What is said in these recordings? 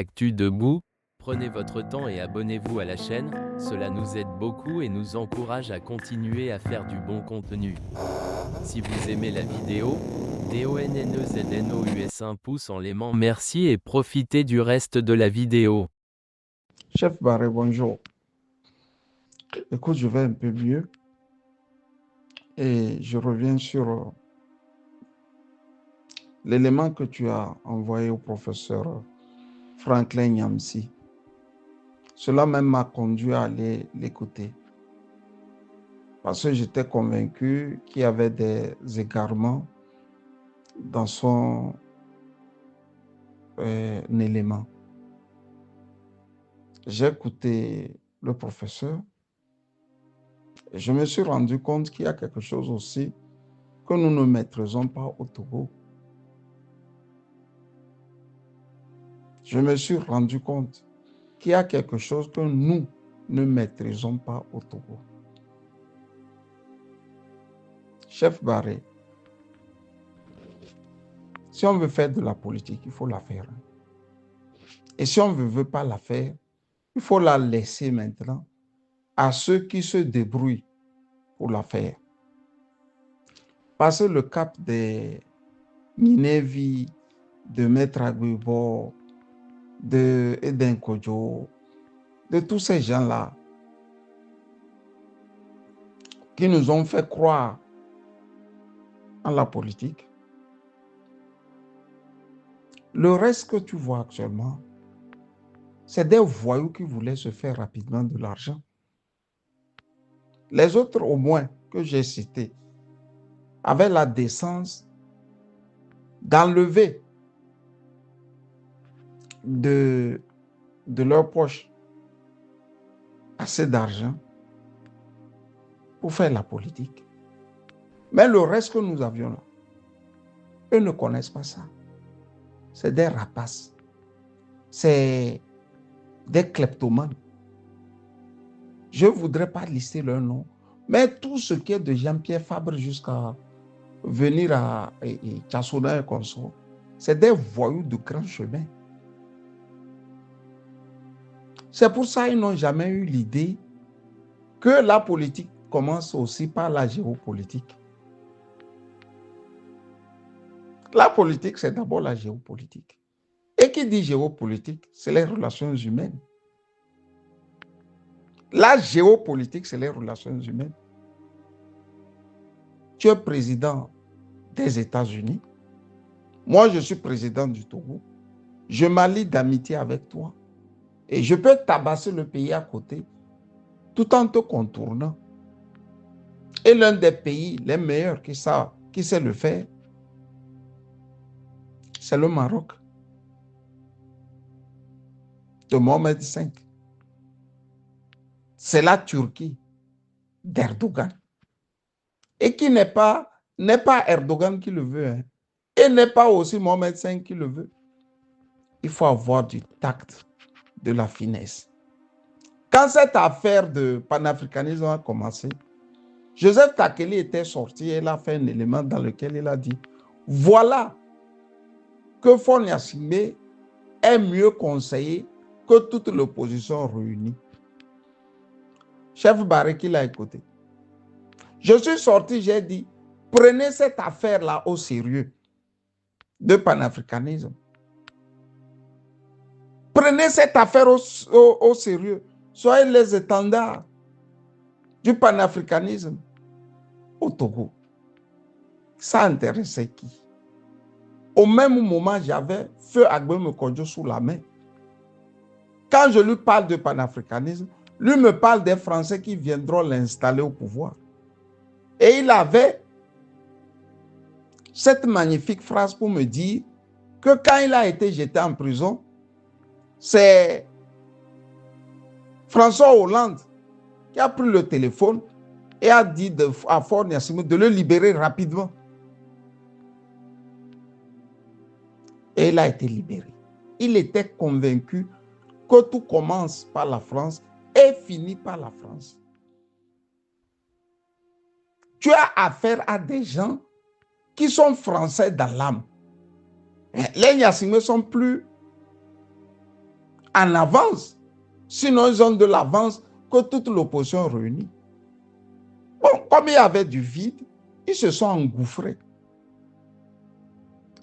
Actu Debout, prenez votre temps et abonnez-vous à la chaîne, cela nous aide beaucoup et nous encourage à continuer à faire du bon contenu. Si vous aimez la vidéo, DONNEZNOUS un pouce en l'aimant, merci et profitez du reste de la vidéo. Chef Barré, bonjour. Écoute, je vais un peu mieux et je reviens sur l'élément que tu as envoyé au professeur Franklin Nyamsi. Cela même m'a conduit à aller l'écouter parce que j'étais convaincu qu'il y avait des égarements dans son élément. J'ai écouté le professeur et je me suis rendu compte qu'il y a quelque chose aussi que nous ne maîtrisons pas au Togo. Je me suis rendu compte qu'il y a quelque chose que nous ne maîtrisons pas au Togo. Chef Barré, si on veut faire de la politique, il faut la faire. Et si on ne veut pas la faire, il faut la laisser maintenant à ceux qui se débrouillent pour la faire. Parce que le cap des Ninevi, de Maître Agbubo, de Eden Kodjo, de tous ces gens-là qui nous ont fait croire en la politique, le reste que tu vois actuellement, c'est des voyous qui voulaient se faire rapidement de l'argent. Les autres, au moins, que j'ai cités, avaient la décence d'enlever de leur poche assez d'argent pour faire la politique. Mais le reste que nous avions là, eux ne connaissent pas ça. C'est des rapaces. C'est des kleptomanes. Je ne voudrais pas lister leur nom, mais tout ce qui est de Jean-Pierre Fabre jusqu'à venir à Tchassona et consort, c'est des voyous de grand chemin. C'est pour ça qu'ils n'ont jamais eu l'idée que la politique commence aussi par la géopolitique. La politique, c'est d'abord la géopolitique. Et qui dit géopolitique, c'est les relations humaines. La géopolitique, c'est les relations humaines. Tu es président des États-Unis. Moi, je suis président du Togo. Je m'allie d'amitié avec toi. Et je peux tabasser le pays à côté tout en te contournant. Et l'un des pays les meilleurs qui sait le faire, c'est le Maroc de Mohamed V. C'est la Turquie d'Erdogan. Et qui n'est pas Erdogan qui le veut. Hein. Et n'est pas aussi Mohamed V qui le veut. Il faut avoir du tact, de la finesse. Quand cette affaire de panafricanisme a commencé, Joseph Takeli était sorti et il a fait un élément dans lequel il a dit « Voilà que Faure Gnassingbé est mieux conseillé que toute l'opposition réunie. » Chef Barré qui l'a écouté. Je suis sorti, j'ai dit « Prenez cette affaire-là au sérieux de panafricanisme. Prenez cette affaire au sérieux. Soyez les étendards du panafricanisme au Togo. » Ça intéressait qui? Au même moment, j'avais Feu Agbemé Kodjo sous la main. Quand je lui parle de panafricanisme, lui me parle des Français qui viendront l'installer au pouvoir. Et il avait cette magnifique phrase pour me dire que quand il a été jeté en prison, c'est François Hollande qui a pris le téléphone et a dit à Faure Gnassingbé de le libérer rapidement. Et il a été libéré. Il était convaincu que tout commence par la France et finit par la France. Tu as affaire à des gens qui sont français dans l'âme. Les Gnassingbé sont plus en avance. Sinon, ils ont de l'avance que toute l'opposition réunie. Bon, comme il y avait du vide, ils se sont engouffrés.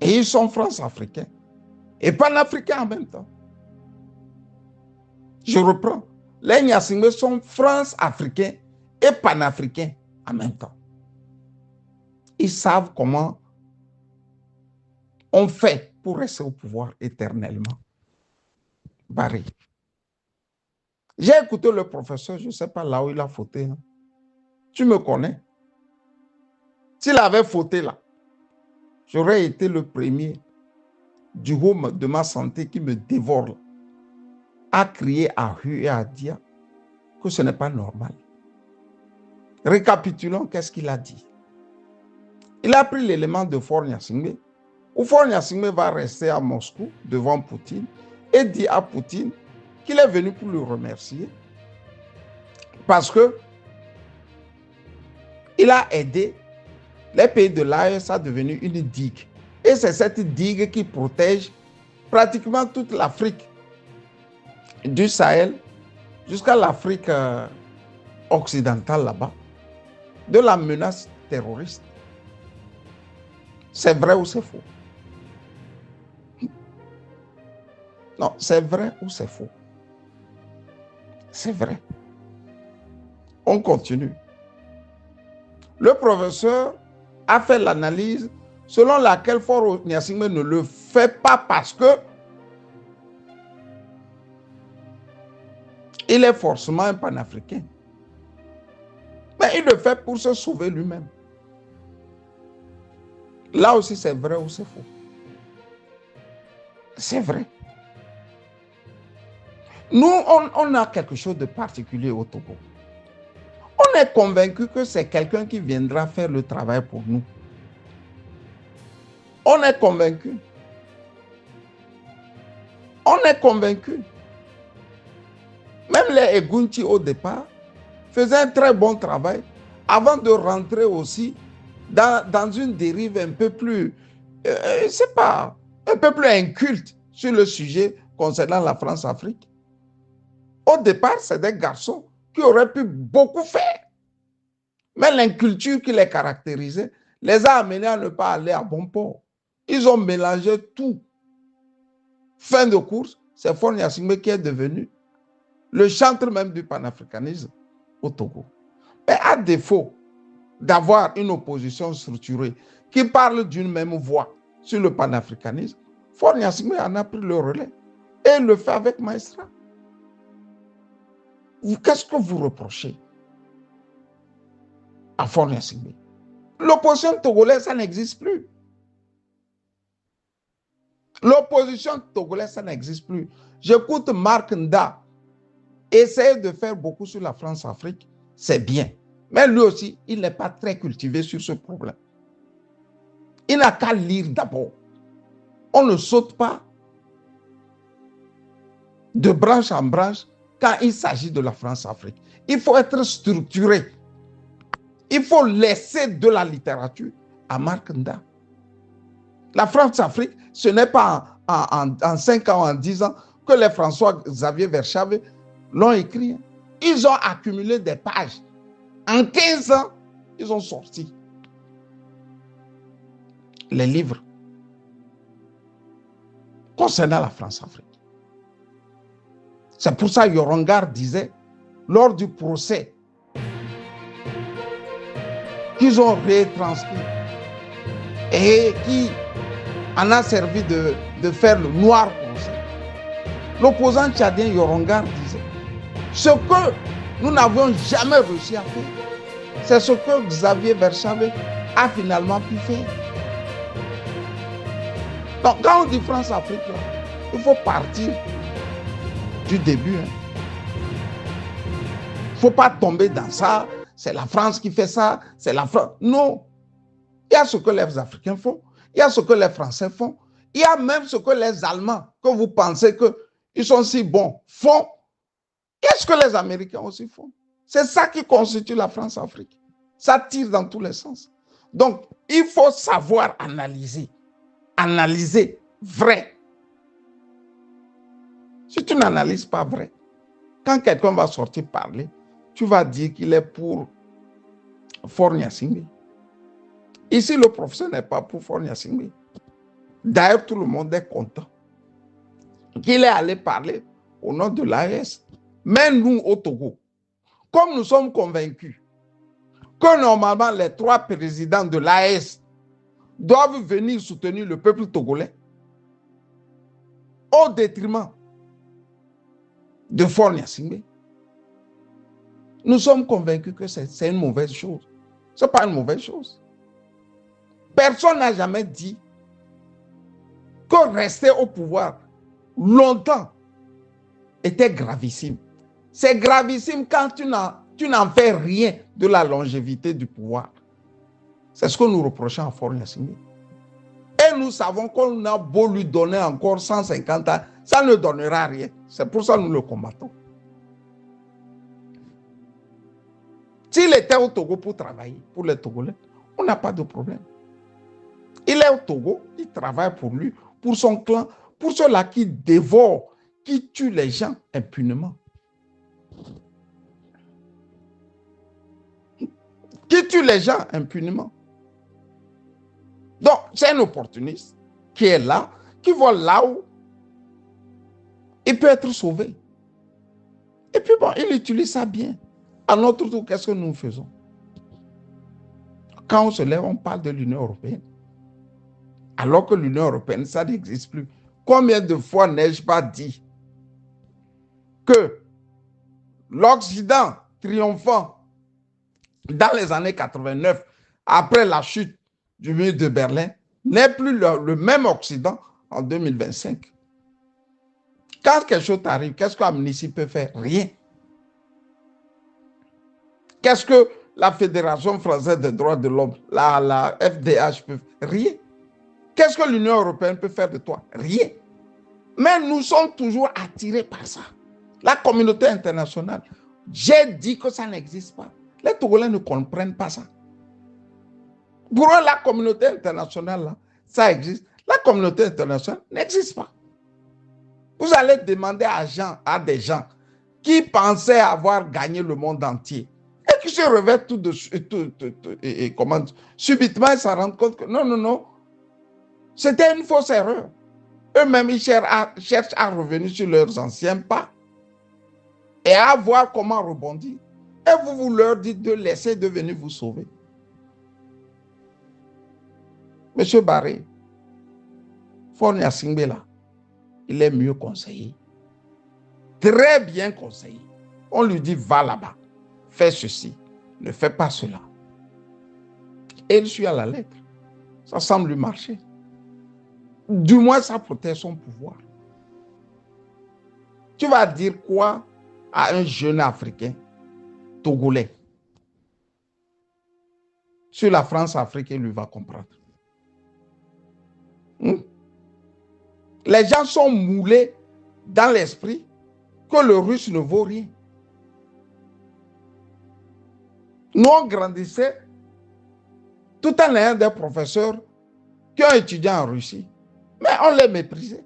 Et ils sont France-africains. Et panafricains en même temps. Je reprends. Les Gnassingbé sont France-africains et panafricains en même temps. Ils savent comment on fait pour rester au pouvoir éternellement. Barré. J'ai écouté le professeur, je ne sais pas là où il a fauté. Hein. Tu me connais. S'il avait fauté là, j'aurais été le premier du haut de ma santé qui me dévore là, à crier à rue et à dire que ce n'est pas normal. Récapitulons, qu'est-ce qu'il a dit? Il a pris l'élément de Faure Gnassingbé, où Faure Gnassingbé va rester à Moscou devant Poutine et dit à Poutine qu'il est venu pour le remercier parce que il a aidé les pays de l'AES à devenir une digue. Et c'est cette digue qui protège pratiquement toute l'Afrique, du Sahel jusqu'à l'Afrique occidentale là-bas, de la menace terroriste. C'est vrai ou c'est faux? Non, c'est vrai ou c'est faux? C'est vrai. On continue. Le professeur a fait l'analyse selon laquelle Faure Gnassingbé ne le fait pas parce que il est forcément un panafricain. Mais il le fait pour se sauver lui-même. Là aussi, c'est vrai ou c'est faux? C'est vrai. Nous, on a quelque chose de particulier au Togo. On est convaincu que c'est quelqu'un qui viendra faire le travail pour nous. On est convaincu. On est convaincu. Même les Egunti au départ faisaient un très bon travail avant de rentrer aussi dans une dérive un peu plus, c'est pas, un peu plus inculte sur le sujet concernant la France-Afrique. Au départ, c'est des garçons qui auraient pu beaucoup faire. Mais l'inculture qui les caractérisait les a amenés à ne pas aller à bon port. Ils ont mélangé tout. Fin de course, c'est Faure Gnassingbé qui est devenu le chantre même du panafricanisme au Togo. Mais à défaut d'avoir une opposition structurée qui parle d'une même voix sur le panafricanisme, Faure Gnassingbé en a pris le relais et le fait avec maestrat. Qu'est-ce que vous reprochez à Faure Gnassingbé? L'opposition togolaise, ça n'existe plus. L'opposition togolaise, ça n'existe plus. J'écoute Marc Nda essayer de faire beaucoup sur la France-Afrique, c'est bien. Mais lui aussi, il n'est pas très cultivé sur ce problème. Il n'a qu'à lire d'abord. On ne saute pas de branche en branche quand il s'agit de la France-Afrique. Il faut être structuré. Il faut laisser de la littérature à Marc Nda. La France-Afrique, ce n'est pas en 5 ans, en 10 ans que les François-Xavier Verschave l'ont écrit. Ils ont accumulé des pages. En 15 ans, ils ont sorti les livres concernant la France-Afrique. C'est pour ça que Yorongar disait, lors du procès qu'ils ont retranscrit et qui en a servi de faire le noir procès, l'opposant tchadien Yorongar disait, ce que nous n'avions jamais réussi à faire, c'est ce que Xavier Verschave a finalement pu faire. Donc, quand on dit France-Afrique, il faut partir du début. Il ne faut pas tomber dans ça. C'est la France qui fait ça. C'est la France. Non. Il y a ce que les Africains font. Il y a ce que les Français font. Il y a même ce que les Allemands, que vous pensez qu'ils sont si bons, font. Qu'est-ce que les Américains aussi font? C'est ça qui constitue la France-Afrique. Ça tire dans tous les sens. Donc, il faut savoir analyser. Analyser vrai. Si tu n'analyses pas vrai, quand quelqu'un va sortir parler, tu vas dire qu'il est pour Faure Gnassingbé. Ici, le professeur n'est pas pour Faure Gnassingbé. D'ailleurs, tout le monde est content qu'il est allé parler au nom de l'AES. Mais nous, au Togo, comme nous sommes convaincus que normalement les 3 présidents de l'AES doivent venir soutenir le peuple togolais au détriment de Faure Gnassingbé, nous sommes convaincus que c'est une mauvaise chose. Ce n'est pas une mauvaise chose. Personne n'a jamais dit que rester au pouvoir longtemps était gravissime. C'est gravissime quand tu n'en fais rien de la longévité du pouvoir. C'est ce que nous reprochons à Faure Gnassingbé. Et nous savons qu'on a beau lui donner encore 150 ans, ça ne donnera rien. C'est pour ça que nous le combattons. S'il était au Togo pour travailler, pour les Togolais, on n'a pas de problème. Il est au Togo, il travaille pour lui, pour son clan, pour ceux-là qui dévorent, qui tuent les gens impunément. Qui tuent les gens impunément. Donc, c'est un opportuniste qui est là, qui voit là où il peut être sauvé. Et puis bon, il utilise ça bien. À notre tour, qu'est-ce que nous faisons? Quand on se lève, on parle de l'Union européenne. Alors que l'Union européenne, ça n'existe plus. Combien de fois n'ai-je pas dit que l'Occident triomphant dans les années 89, après la chute du mur de Berlin, n'est plus le même Occident en 2025. Quand quelque chose arrive, qu'est-ce que l'Amnistie peut faire? Rien. Qu'est-ce que la Fédération française des droits de l'homme, la FDH, peut faire? Rien. Qu'est-ce que l'Union européenne peut faire de toi? Rien. Mais nous sommes toujours attirés par ça. La communauté internationale, j'ai dit que ça n'existe pas. Les Togolais ne comprennent pas ça. Pour eux, la communauté internationale, là, ça existe. La communauté internationale n'existe pas. Vous allez demander à des gens qui pensaient avoir gagné le monde entier et qui se réveillent tout de suite, subitement, ils se rendent compte que non, c'était une fausse erreur. Eux-mêmes, ils cherchent à revenir sur leurs anciens pas et à voir comment rebondir. Et vous leur dites de laisser de venir vous sauver. Monsieur Barré, Faure Gnassingbé là, il est mieux conseillé. Très bien conseillé. On lui dit, va là-bas, fais ceci, ne fais pas cela. Et il suit à la lettre. Ça semble lui marcher. Du moins, ça protège son pouvoir. Tu vas dire quoi à un jeune Africain, Togolais? Sur la France-Afrique, il lui va comprendre. Les gens sont moulés dans l'esprit que le russe ne vaut rien. Nous, on grandissait tout en ayant des professeurs qui ont étudié en Russie, mais on les méprisait.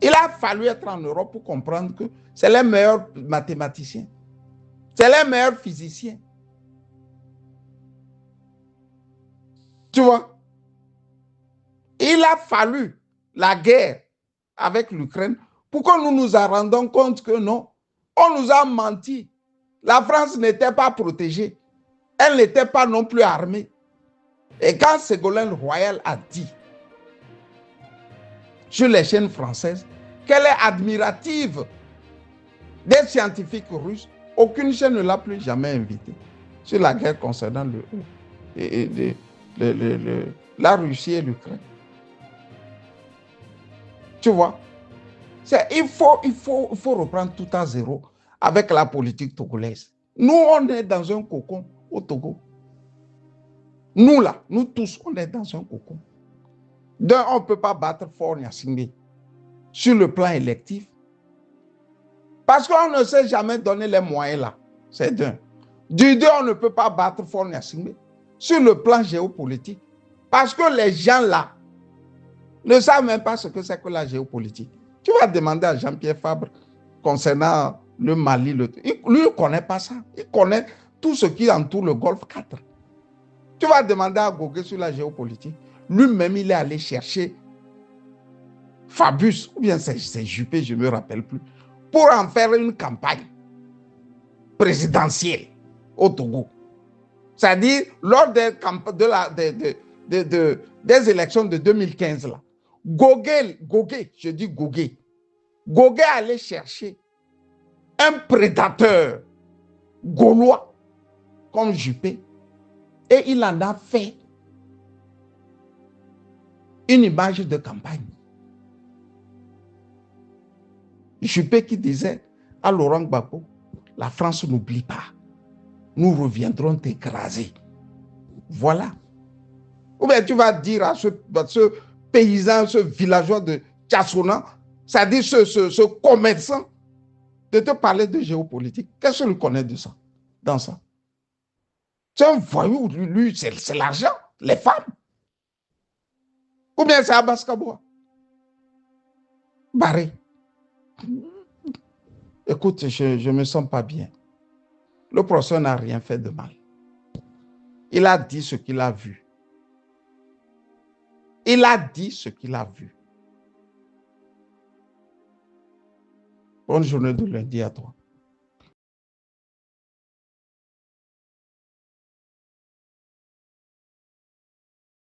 Il a fallu être en Europe pour comprendre que c'est les meilleurs mathématiciens, c'est les meilleurs physiciens. Tu vois? Il a fallu la guerre avec l'Ukraine pour que nous nous rendons compte que non, on nous a menti. La France n'était pas protégée. Elle n'était pas non plus armée. Et quand Ségolène Royal a dit sur les chaînes françaises qu'elle est admirative des scientifiques russes, aucune chaîne ne l'a plus jamais invitée sur la guerre concernant la Russie et l'Ukraine. Tu vois, il faut reprendre tout à zéro avec la politique togolaise. Nous, on est dans un cocon au Togo. Nous, là, nous tous, on est dans un cocon. D'un, on ne peut pas battre Faure Gnassingbé sur le plan électif. Parce qu'on ne sait jamais donner les moyens là. C'est d'un. Du deux, on ne peut pas battre Faure Gnassingbé sur le plan géopolitique. Parce que les gens là ne savent même pas ce que c'est que la géopolitique. Tu vas demander à Jean-Pierre Fabre concernant le Mali. Lui, il ne connaît pas ça. Il connaît tout ce qui entoure le Golfe 4. Tu vas demander à Gogué sur la géopolitique. Lui-même, il est allé chercher Fabius, ou bien c'est Juppé, je ne me rappelle plus, pour en faire une campagne présidentielle au Togo. C'est-à-dire, lors des élections de 2015, là, Gogué, allait chercher un prédateur gaulois comme Juppé et il en a fait une image de campagne. Juppé qui disait à Laurent Gbagbo, la France n'oublie pas, nous reviendrons t'écraser. Voilà. Ou bien tu vas dire à ce paysan, ce villageois de Tchassona, c'est-à-dire ce commerçant, de te parler de géopolitique. Qu'est-ce qu'il connaît de ça, dans ça? C'est un voyou, lui, c'est l'argent, les femmes. Ou bien c'est Abbas Kaboua. Barré. Écoute, je ne me sens pas bien. Le professeur n'a rien fait de mal. Il a dit ce qu'il a vu. Il a dit ce qu'il a vu. Bonne journée de lundi à toi.